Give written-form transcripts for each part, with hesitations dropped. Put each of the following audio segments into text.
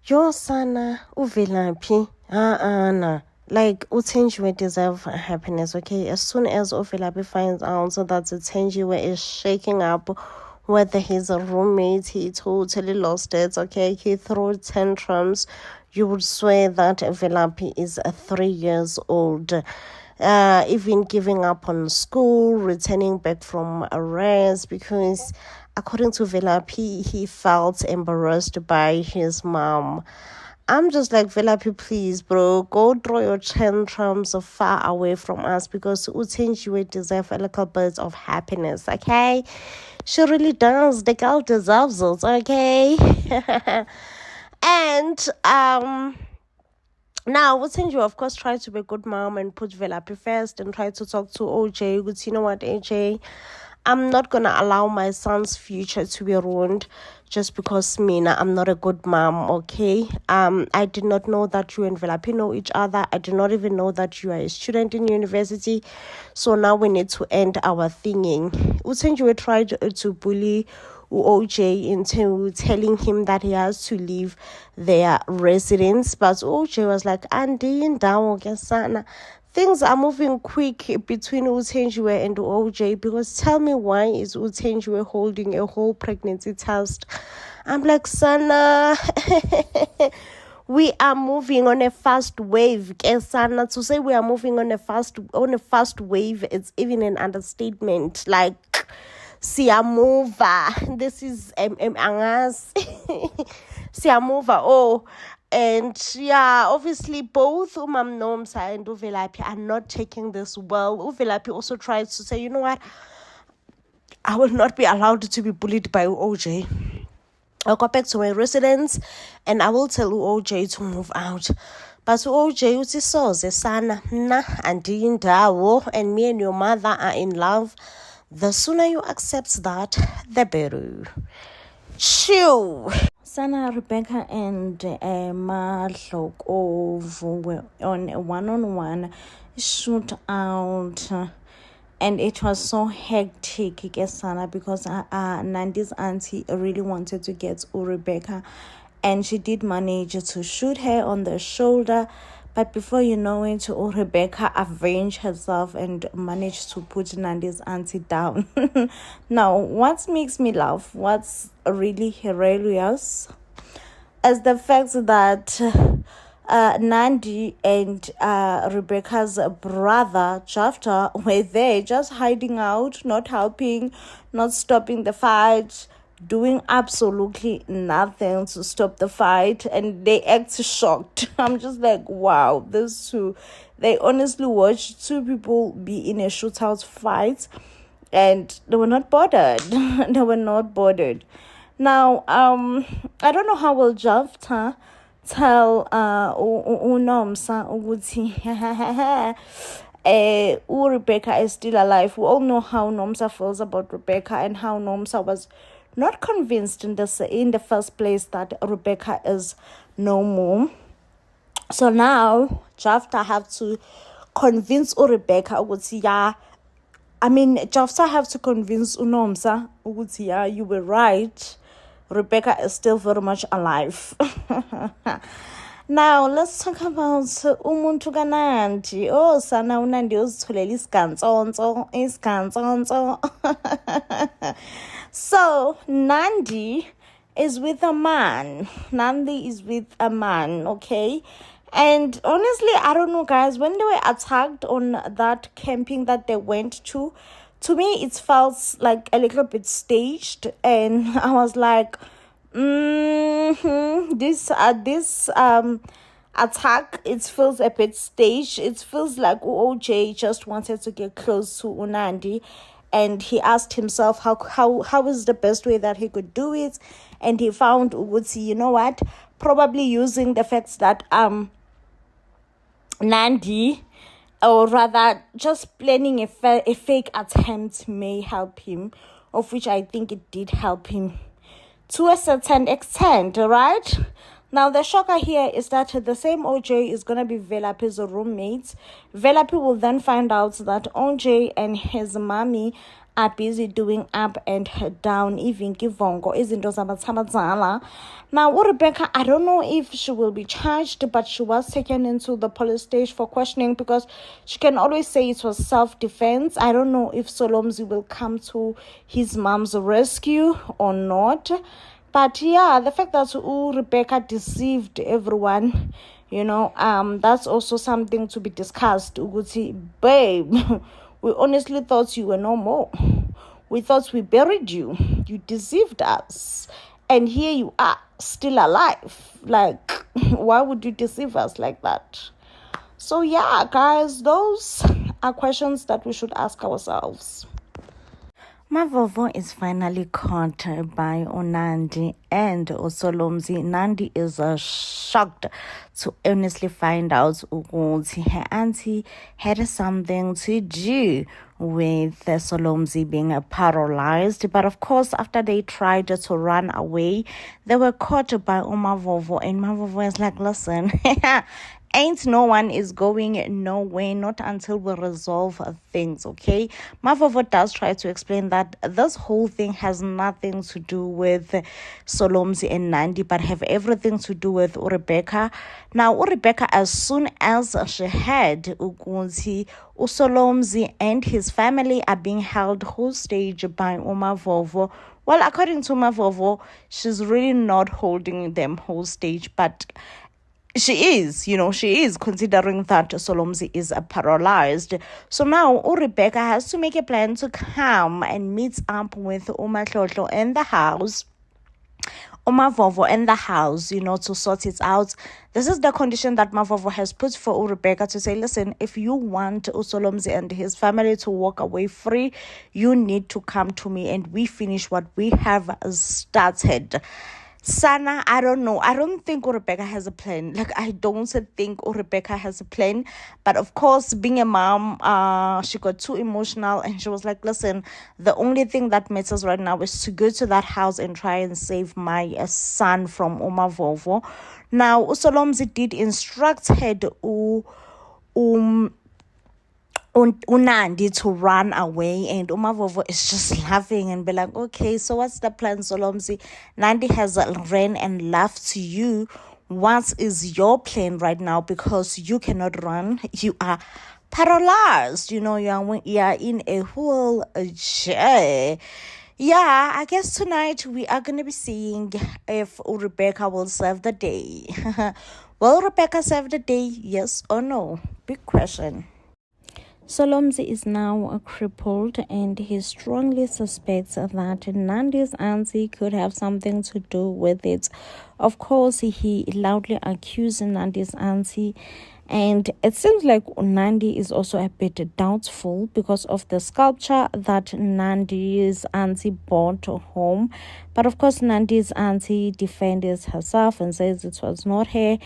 Yo sana uvelaphi. Nah. Like Utenjiwe deserve happiness, okay? As soon as Uvelaphi finds out so that Utenjiwe is shaking up whether he's a roommate, he totally lost it, okay? He threw tantrums. You would swear that Uvelaphi is 3 years old. Even giving up on school, returning back from a rest because according to Velaphi, he felt embarrassed by his mom. I'm just like, Velaphi, please, bro, go throw your tantrums far away from us because Utenjiwe deserve a little bit of happiness, okay? She really does. The girl deserves it, okay? And now, Utenjiwe, of course, tried to be a good mom and put Velaphi first and tried to talk to OJ. But you know what, AJ? I'm not going to allow my son's future to be ruined just because I'm not a good mom, okay? I did not know that you and Velaphi know each other. I did not even know that you are a student in university. So now we need to end our thinging. Utenjiwe tried to bully OJ into telling him that he has to leave their residence. But OJ was like, Andy, things are moving quick between Utenjiwe and OJ because tell me why is Utenjiwe holding a whole pregnancy test? I'm like, Sana, we are moving on a fast wave. Sana, to say we are moving on a fast wave, it's even an understatement. Like, siyamuva. This is angas. Siyamuva. Oh. And yeah, obviously both Umam Nomsa and Uvelaphi are not taking this well. Uvelaphi also tries to say, you know what? I will not be allowed to be bullied by OJ. I'll go back to my residence and I will tell OJ to move out. But OJ usisoze sana na andindawo and me and your mother are in love. The sooner you accept that, the better. Chew. Sana, Rebecca, and Mahloko were on a one-on-one shootout, and it was so hectic, Sana, because Nandi's auntie really wanted to get Rebecca, and she did manage to shoot her on the shoulder. But before you know it, Rebecca avenged herself and managed to put Nandi's auntie down. Now, what makes me laugh, what's really hilarious, is the fact that Nandi and Rebecca's brother, Jafta, were there just hiding out, not helping, not stopping the fight, doing absolutely nothing to stop the fight, and they act shocked. I'm just like, wow, these two, they honestly watched two people be in a shootout fight and they were not bothered. They were not bothered. Now, I don't know how will Jafta tell Unomsa ukuthi Rebecca is still alive. We all know how Nomsa feels about Rebecca and how Nomsa was not convinced in the first place that Rebecca is no more. So now Jafta have to convince Rebecca Jafta have to convince Unomsa you were right. Rebecca is still very much alive. Now let's talk about umuntu kaNandi. Oh, sana uNandi uzitholela isigantsonto. So Nandi is with a man. Nandi is with a man, okay? And honestly, I don't know, guys, when they were attacked on that camping that they went to me, it felt like a little bit staged. And I was like, this attack, it feels a bit staged. It feels like OJ just wanted to get close to Unandi. And he asked himself how is the best way that he could do it. And he found Uguti, you know what? Probably using the fact that Nandi, or rather just planning a fake attempt may help him, of which I think it did help him to a certain extent, right? Now, the shocker here is that the same OJ is going to be Velaphi's roommate. Velaphi will then find out that OJ and his mommy are busy doing up and down, even Kivongo isn't Osabatamazala. Now, Rebecca, I don't know if she will be charged, but she was taken into the police station for questioning because she can always say it was self-defense. I don't know if Solomzi will come to his mom's rescue or not. But yeah, the fact that Rebecca deceived everyone, that's also something to be discussed. Uguti, babe, we honestly thought you were no more. We thought we buried you. You deceived us. And here you are, still alive. Like, why would you deceive us like that? So yeah, guys, those are questions that we should ask ourselves. Mavovo is finally caught by Nandi and Solomzi. Nandi is shocked to honestly find out her auntie had something to do with Solomzi being paralyzed. But of course, after they tried to run away, they were caught by Mavovo, and Mavovo is like, listen, ain't no one is going nowhere, not until we resolve things, okay? Mavovo does try to explain that this whole thing has nothing to do with Solomzi and Nandi, but have everything to do with Rebecca. Now, Rebecca, as soon as she had Ugunzi, Solomzi and his family are being held hostage by Mavovo. Well, according to Mavovo, she's really not holding them hostage, but she is considering that Solomzi is paralyzed. So now Rebecca has to make a plan to come and meet up with Tlotlo in the house. Mavovo in the house, to sort it out. This is the condition that Mavovo has put for Rebecca to say, listen, if you want Solomzi and his family to walk away free, you need to come to me and we finish what we have started. Sana, I don't know. I don't think Rebecca has a plan. I don't think Rebecca has a plan. But of course, being a mom, she got too emotional and she was like, listen, the only thing that matters right now is to go to that house and try and save my son from Mavovo. Now, Solomzi did instruct her Unandi to run away, and Mavovo is just laughing and be like, okay, so what's the plan, Solomzi? Nandi has ran and left you. What is your plan right now? Because you cannot run. You are paralyzed. You are in a whole chair. Yeah, I guess tonight we are going to be seeing if Rebecca will save the day. Will Rebecca save the day? Yes or no? Big question. Solomzi is now crippled and he strongly suspects that Nandi's auntie could have something to do with it. Of course, he loudly accused Nandi's auntie, and it seems like Nandi is also a bit doubtful because of the sculpture that Nandi's auntie brought home. But of course, Nandi's auntie defends herself and says it was not her.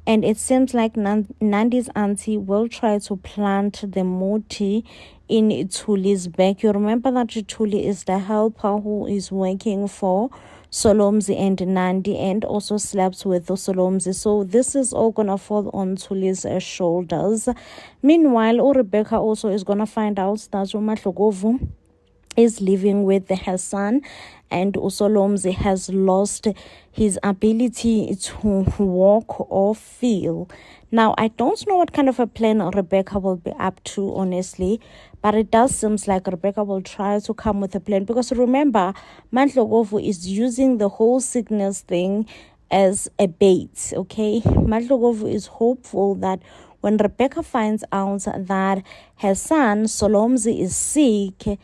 And it seems like Nandi's auntie will try to plant the moti in Thuli's back. You remember that Thuli is the helper who is working for Solomzi and Nandi and also slept with Solomzi. So this is all going to fall on Thuli's shoulders. Meanwhile, Rebecca also is going to find out that Umatlogovu is living with her son, and Solomzi has lost his ability to walk or feel. Now, I don't know what kind of a plan Rebecca will be up to, honestly, but it does seem like Rebecca will try to come with a plan, because remember, Mantlogovu is using the whole sickness thing as a bait, okay? Mantlogovu is hopeful that when Rebecca finds out that her son, Solomzi, is sick,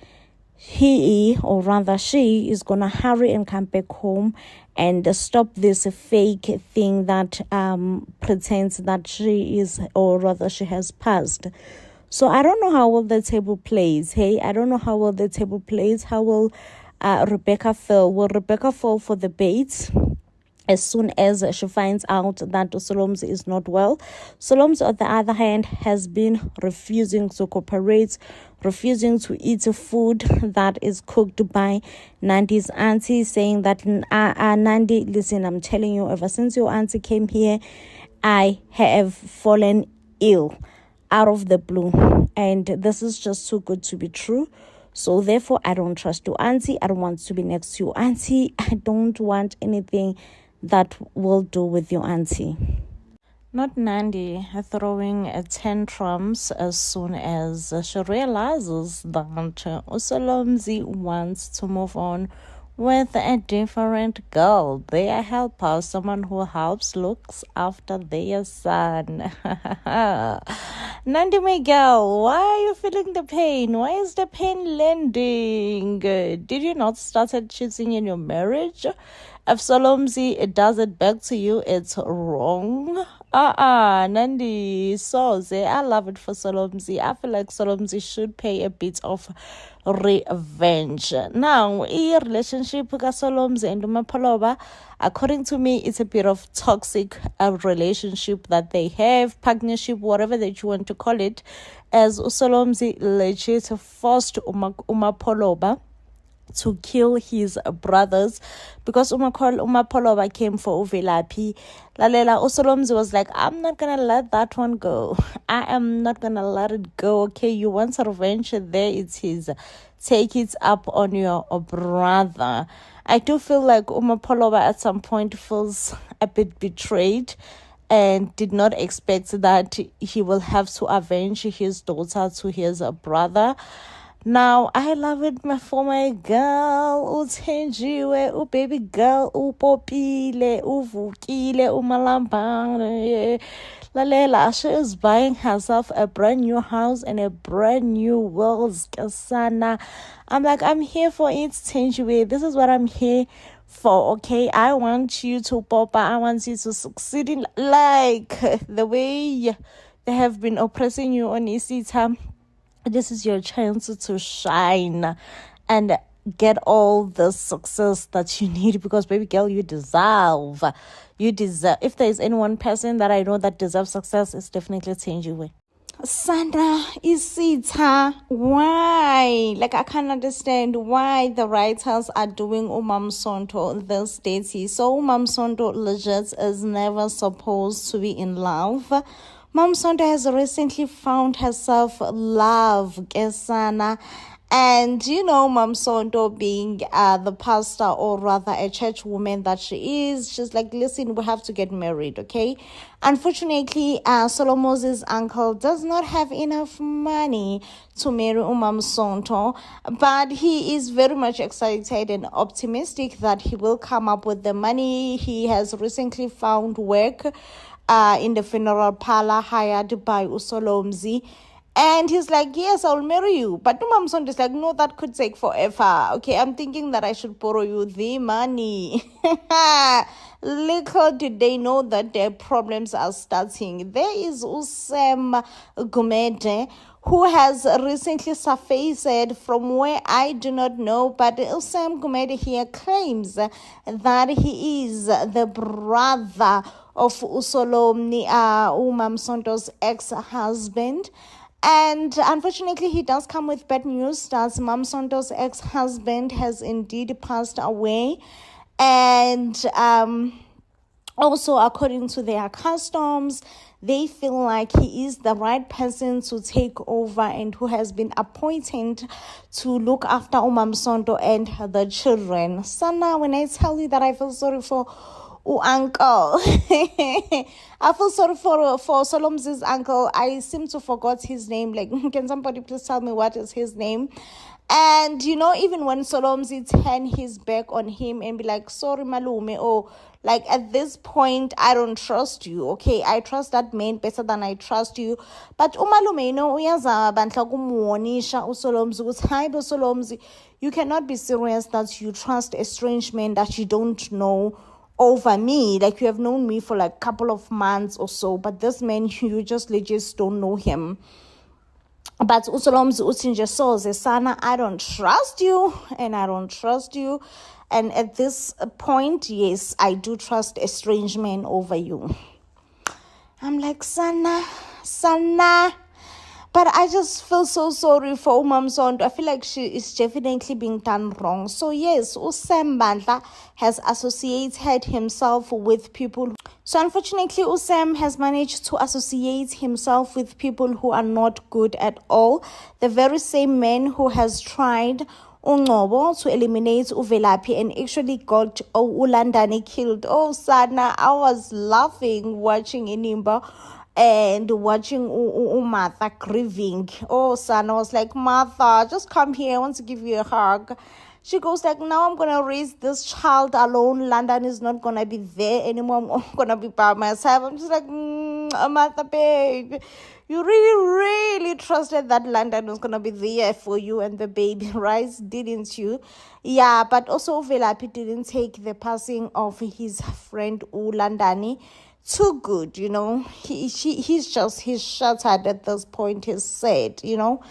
she is going to hurry and come back home and stop this fake thing that pretends that she is, or rather she has passed. So I don't know how well the table plays. I don't know how well the table plays. How will Rebecca feel? Will Rebecca fall for the bait as soon as she finds out that Solomzi is not well? Solomzi, on the other hand, has been refusing to cooperate, refusing to eat food that is cooked by Nandi's auntie, saying that, Nandi, listen, I'm telling you, ever since your auntie came here, I have fallen ill out of the blue, and this is just too good to be true. So therefore, I don't trust you, auntie. I don't want to be next to you, auntie. I don't want anything that will do with your auntie. Not Nandi throwing tantrums as soon as she realizes that Usolomzi wants to move on with a different girl, their helper, someone who helps looks after their son. Nandi, my girl, why are you feeling the pain? Why is the pain landing? Did you not start cheating in your marriage? If Solomzi does it back to you, it's wrong. Nandi, I love it for Solomzi. I feel like Solomzi should pay a bit of revenge. Now, a relationship with Solomzi and Umapoloba, according to me, it's a bit of toxic relationship that they have, partnership, whatever that you want to call it, as Solomzi legit forced Umapoloba to kill his brothers because Umapoloba came for Uvelaphi. Lalela Usolomzi was like, I'm not gonna let that one go. I am not gonna let it go. Okay, you want revenge, there it is. Take it up on your brother. I do feel like Umapoloba at some point feels a bit betrayed and did not expect that he will have to avenge his daughter to his brother. Now, I love it for my girl, Uthenjiwe, baby girl, Popile, Uvukile, Umalambang. Lalela, she is buying herself a brand new house and a brand new world's kasana. I'm like, I'm here for it, Thenjiwe. This is what I'm here for, okay? I want you to pop. I want you to succeed in like the way they have been oppressing you on Isita. This is your chance to shine and get all the success that you need because, baby girl, you deserve. If there is any one person that I know that deserves success, it's definitely Thenjiwe. Sana Isita, why? Like, I can't understand why the writers are doing Umamsonto this dirty. So Umamsonto legit is never supposed to be in love. Mamsonto has recently found herself love, Kesana. And, Mamsonto being the pastor or rather a church woman that she is, she's like, listen, we have to get married, okay? Unfortunately, Solomoz's uncle does not have enough money to marry Mamsonto, but he is very much excited and optimistic that he will come up with the money. He has recently found work in the funeral parlor hired by Usolomzi. And he's like, yes, I'll marry you. But Umamsonto is like, no, that could take forever. Okay, I'm thinking that I should borrow you the money. Little did they know that their problems are starting. There is Usam Gumede, who has recently surfaced from where I do not know, but Usam Gumede here claims that he is the brother of Usolomni, Umamsonto's ex-husband. And unfortunately, he does come with bad news that Mamsonto's ex-husband has indeed passed away. And also, according to their customs, they feel like he is the right person to take over and who has been appointed to look after Umamsonto and the children. Sana, when I tell you that I feel sorry for uncle. I feel sorry for Solomzi's uncle. I seem to forgot his name. Like, can somebody please tell me what is his name? And, even when Solomzi turn his back on him and be like, sorry, Malume, oh, like, at this point, I don't trust you, okay? I trust that man better than I trust you. But umalume, uyazabandla kumuonisha uSolomzi ukuthi hayi bo Solomzi, you cannot be serious that you trust a strange man that you don't know over me. Like, you have known me for like a couple of months or so, but this man, you just legit don't know him. But Usolomzi utinje soze sana, I don't trust you and I don't trust you. And at this point, yes, I do trust a strange man over you. I'm like, Sana. But I just feel so sorry for Umamzondo. I feel like she is definitely being done wrong. So yes, Usam Bandla has associated himself with people. So unfortunately, Usam has managed to associate himself with people who are not good at all. The very same man who has tried Ungobo to eliminate Uvelapi and actually got Ulandani killed. Oh, Sana, I was laughing watching Inimba and watching Martha grieving. Oh, son, I was like, Martha, just come here. I want to give you a hug. She goes like, now I'm going to raise this child alone. London is not going to be there anymore. I'm going to be by myself. I'm just like, Martha, babe, you really trusted that London was going to be there for you and the baby, right? Didn't you? Yeah, but also Velapi didn't take the passing of his friend Ulandani too good, you know. He's shattered at this point, he's said, you know.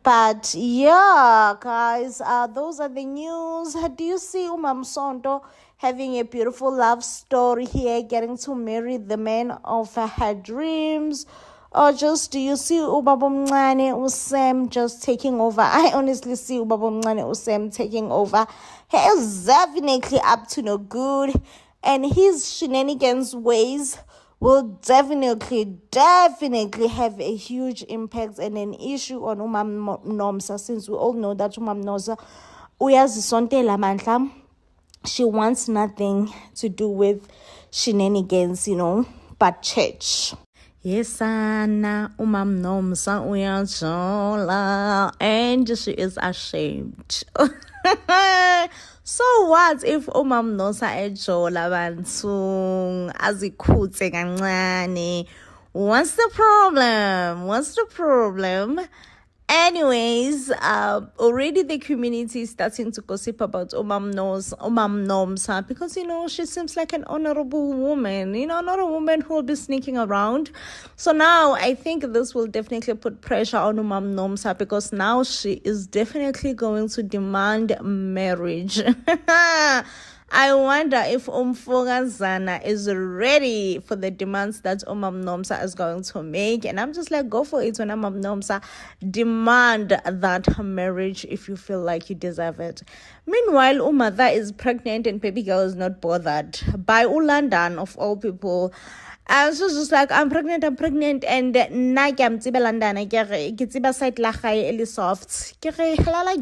But yeah, guys, those are the news. Do you see Umamzondo having a beautiful love story here, getting to marry the man of her dreams? Or just do you see Ubaba Mncane Usam just taking over? I honestly see Ubaba Mncane Usam taking over. He is definitely up to no good, and his shenanigans ways will definitely have a huge impact and an issue on Umam Nomsa, since we all know that Umam Nomsa uyazisontela mandla. She wants nothing to do with shenanigans, you know, but church. Yes, Anna, Umam Nomsa uyajola, and she is ashamed. So what if Umamnosa ejola bantu azikhuthe kancane? What's the problem? Anyways, already the community is starting to gossip about Umam Nomsa, because, you know, she seems like an honorable woman, you know, not a woman who will be sneaking around. So now I think this will definitely put pressure on Umam Nomsa, because now she is definitely going to demand marriage. I wonder if Umfogazana is ready for the demands that Umam Nomsa is going to make. And I'm just like, go for it when Umam Nomsa demand that marriage if you feel like you deserve it. Meanwhile, Umada is pregnant and baby girl is not bothered by Ulandan of all people. And she's just like, I'm pregnant, and na ke am tseba London, ke tseba side la gae ele soft. Ke re halala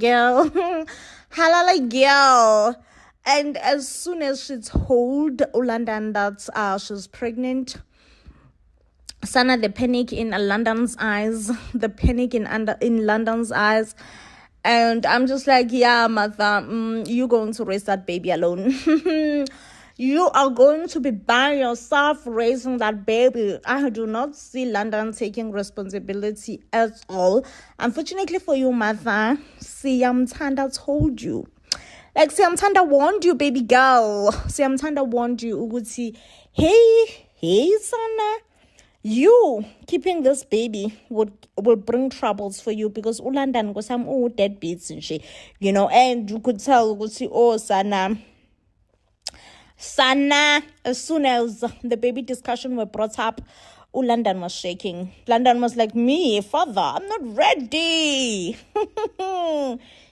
girl. And as soon as she told Ulandan that she's pregnant, Sana, the panic in London's eyes, in London's eyes. And I'm just like, yeah, Martha, you're going to raise that baby alone. You are going to be by yourself raising that baby. I do not see London taking responsibility at all. Unfortunately for you, Martha, Siyamthanda told you. Like, Siyamthanda warned you, baby girl. Siyamthanda warned you, Uguti. Hey, Sana, you keeping this baby will bring troubles for you, because Ulandan was some old deadbeats and shit, you know. And you could tell, Uguti, oh, Sana, as soon as the baby discussion were brought up, Ulandan was shaking. London was like, me, father, I'm not ready.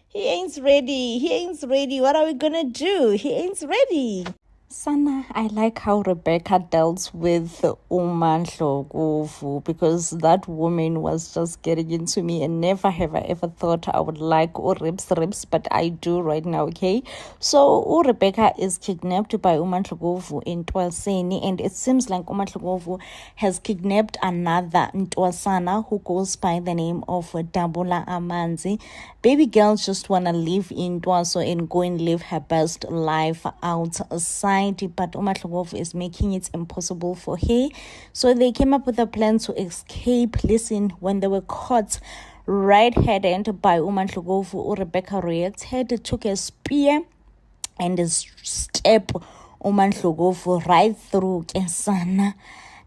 He ain't ready. What are we gonna do? He ain't ready. Sana, I like how Rebecca dealt with Umandlovu, because that woman was just getting into me, and never have I ever thought I would like Ribs, but I do right now, okay? So Rebecca is kidnapped by Umandlovu in Twaseni, and it seems like Umandlovu has kidnapped another Ntwasana who goes by the name of Dabula Amanzi. Baby girl just want to live in Twaso and go and live her best life outside. But Umandlovu is making it impossible for her. So they came up with a plan to escape. Listen, when they were caught red-handed by Umandlovu, Rebecca reacted, took a spear and stabbed Umandlovu right through Kesana.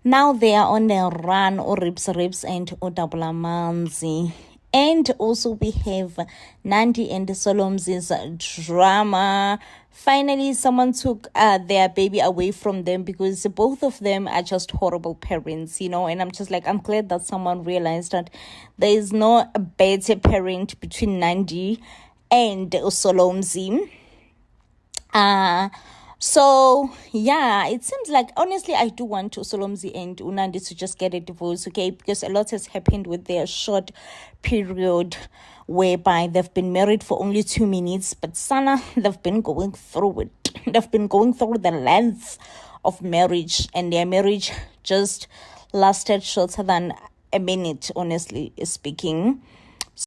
Now they are on the run, Ribs and Dabula Amanzi. And also we have Nandi and Solomzi's drama. Finally, someone took their baby away from them because both of them are just horrible parents, And I'm just like, I'm glad that someone realized that there is no better parent between Nandi and Solomzi. So yeah, it seems like, honestly, I do want Solomzi and Unandi to just get a divorce, okay? Because a lot has happened with their short period whereby they've been married for only 2 minutes, but Sana, they've been going through it. They've been going through the length of marriage, and their marriage just lasted shorter than a minute, honestly speaking.